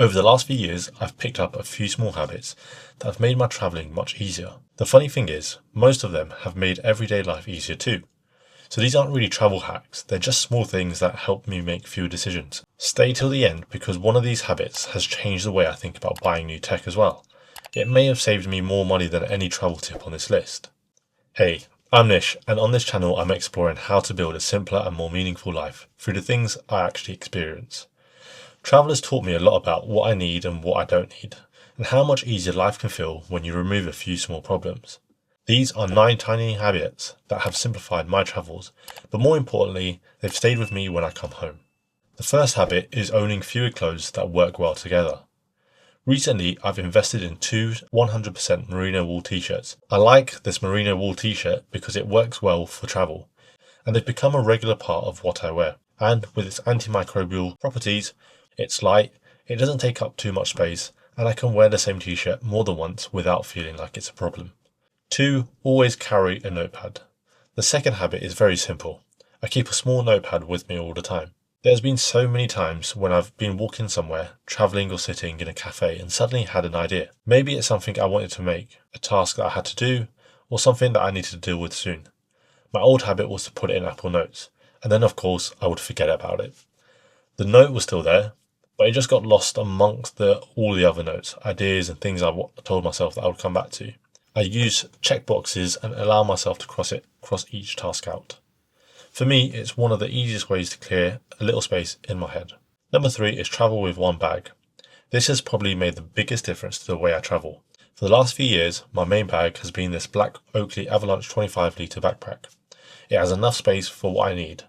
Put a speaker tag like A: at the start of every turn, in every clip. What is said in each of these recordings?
A: Over the last few years, I've picked up a few small habits that have made my travelling much easier. The funny thing is, most of them have made everyday life easier too. So these aren't really travel hacks, they're just small things that help me make fewer decisions. Stay till the end because one of these habits has changed the way I think about buying new tech as well. It may have saved me more money than any travel tip on this list. Hey, I'm Nish, and on this channel I'm exploring how to build a simpler and more meaningful life through the things I actually experience. Travel has taught me a lot about what I need and what I don't need, and how much easier life can feel when you remove a few small problems. These are 9 tiny habits that have simplified my travels, but more importantly, they've stayed with me when I come home. The first habit is owning fewer clothes that work well together. Recently, I've invested in 2 100% merino wool t-shirts. I like this merino wool t-shirt because it works well for travel, and they've become a regular part of what I wear. And with its antimicrobial properties, it's light, it doesn't take up too much space, and I can wear the same t-shirt more than once without feeling like it's a problem. 2. Always carry a notepad. The second habit is very simple. I keep a small notepad with me all the time. There's been so many times when I've been walking somewhere, travelling or sitting in a cafe and suddenly had an idea. Maybe it's something I wanted to make, a task that I had to do, or something that I needed to deal with soon. My old habit was to put it in Apple Notes, and then of course I would forget about it. The note was still there, but it just got lost amongst all the other notes, ideas and things I told myself that I would come back to. I use checkboxes and allow myself to cross each task out. For me, it's one of the easiest ways to clear a little space in my head. Number 3 is travel with one bag. This has probably made the biggest difference to the way I travel. For the last few years, my main bag has been this black Oakley Avalanche 25-litre backpack. It has enough space for what I need,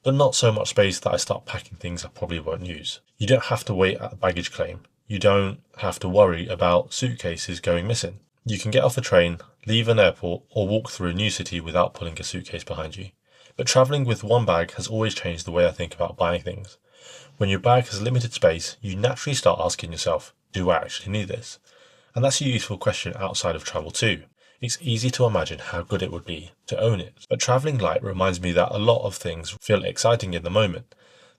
A: but not so much space that I start packing things I probably won't use. You don't have to wait at the baggage claim. You don't have to worry about suitcases going missing. You can get off a train, leave an airport, or walk through a new city without pulling a suitcase behind you. But travelling with one bag has always changed the way I think about buying things. When your bag has limited space, you naturally start asking yourself, do I actually need this? And that's a useful question outside of travel too. It's easy to imagine how good it would be to own it. But travelling light reminds me that a lot of things feel exciting in the moment,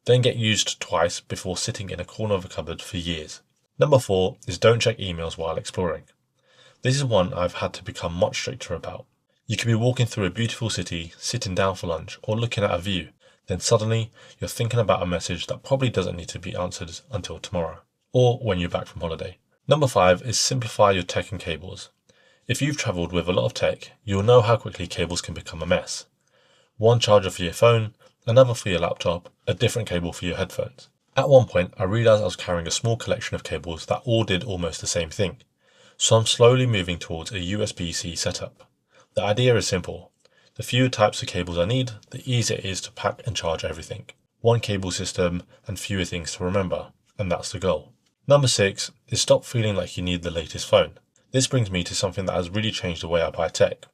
A: then get used twice before sitting in a corner of a cupboard for years. Number 4 is don't check emails while exploring. This is one I've had to become much stricter about. You could be walking through a beautiful city, sitting down for lunch, or looking at a view. Then suddenly, you're thinking about a message that probably doesn't need to be answered until tomorrow, or when you're back from holiday. Number 5 is simplify your tech and cables. If you've travelled with a lot of tech, you'll know how quickly cables can become a mess. One charger for your phone, another for your laptop, a different cable for your headphones. At one point, I realised I was carrying a small collection of cables that all did almost the same thing. So I'm slowly moving towards a USB-C setup. The idea is simple. The fewer types of cables I need, the easier it is to pack and charge everything. One cable system and fewer things to remember, and that's the goal. Number 6 is stop feeling like you need the latest phone. This brings me to something that has really changed the way I buy tech.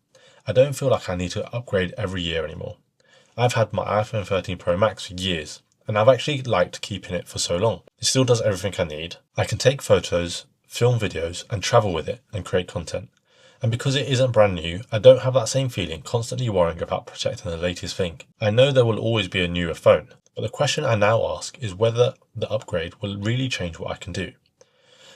A: I don't feel like I need to upgrade every year anymore. I've had my iPhone 13 Pro Max for years, and I've actually liked keeping it for so long. It still does everything I need. I can take photos, film videos, and travel with it and create content. And because it isn't brand new, I don't have that same feeling constantly worrying about protecting the latest thing. I know there will always be a newer phone, but the question I now ask is whether the upgrade will really change what I can do.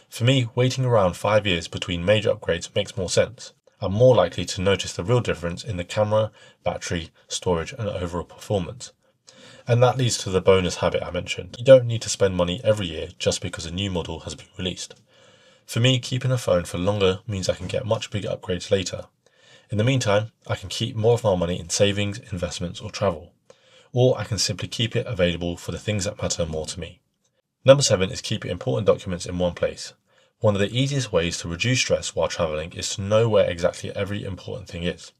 A: For me, waiting around 5 years between major upgrades makes more sense. I'm more likely to notice the real difference in the camera, battery, storage, and overall performance. And that leads to the bonus habit I mentioned. You don't need to spend money every year just because a new model has been released. For me, keeping a phone for longer means I can get much bigger upgrades later. In the meantime, I can keep more of my money in savings, investments, or travel. Or I can simply keep it available for the things that matter more to me. Number 7 is keep your important documents in one place. One of the easiest ways to reduce stress while travelling is to know where exactly every important thing is.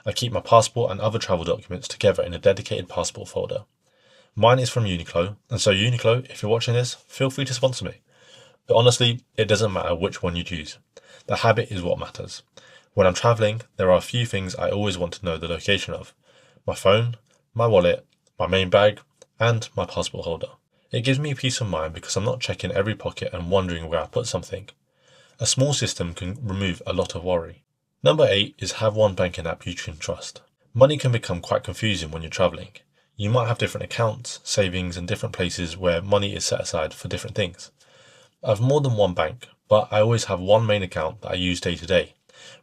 A: I keep my passport and other travel documents together in a dedicated passport folder. Mine is from Uniqlo, and so Uniqlo, if you're watching this, feel free to sponsor me. But honestly, it doesn't matter which one you choose. The habit is what matters. When I'm travelling, there are a few things I always want to know the location of. My phone, my wallet, my main bag, and my passport holder. It gives me peace of mind because I'm not checking every pocket and wondering where I put something. A small system can remove a lot of worry. Number 8 is have one banking app you can trust. Money can become quite confusing when you're travelling. You might have different accounts, savings, and different places where money is set aside for different things. I have more than one bank, but I always have one main account that I use day to day,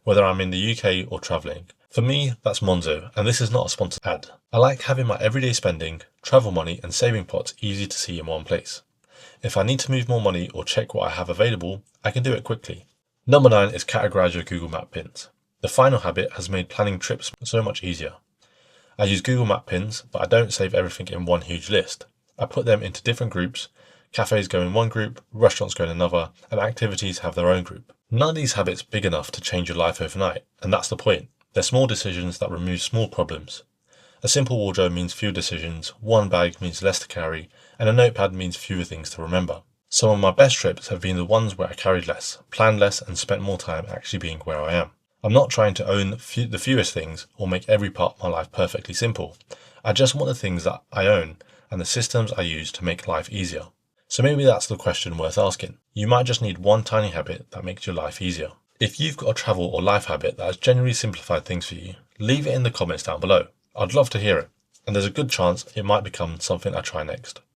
A: whether I'm in the UK or travelling. For me, that's Monzo, and this is not a sponsored ad. I like having my everyday spending, travel money and saving pots easy to see in one place. If I need to move more money or check what I have available, I can do it quickly. Number 9 is categorize your Google Map pins. The final habit has made planning trips so much easier. I use Google Map pins, but I don't save everything in one huge list. I put them into different groups. Cafés go in one group, restaurants go in another, and activities have their own group. None of these habits are big enough to change your life overnight, and that's the point. They're small decisions that remove small problems. A simple wardrobe means fewer decisions, one bag means less to carry, and a notepad means fewer things to remember. Some of my best trips have been the ones where I carried less, planned less, and spent more time actually being where I am. I'm not trying to own the fewest things or make every part of my life perfectly simple. I just want the things that I own and the systems I use to make life easier. So maybe that's the question worth asking. You might just need one tiny habit that makes your life easier. If you've got a travel or life habit that has genuinely simplified things for you, leave it in the comments down below. I'd love to hear it, and there's a good chance it might become something I try next.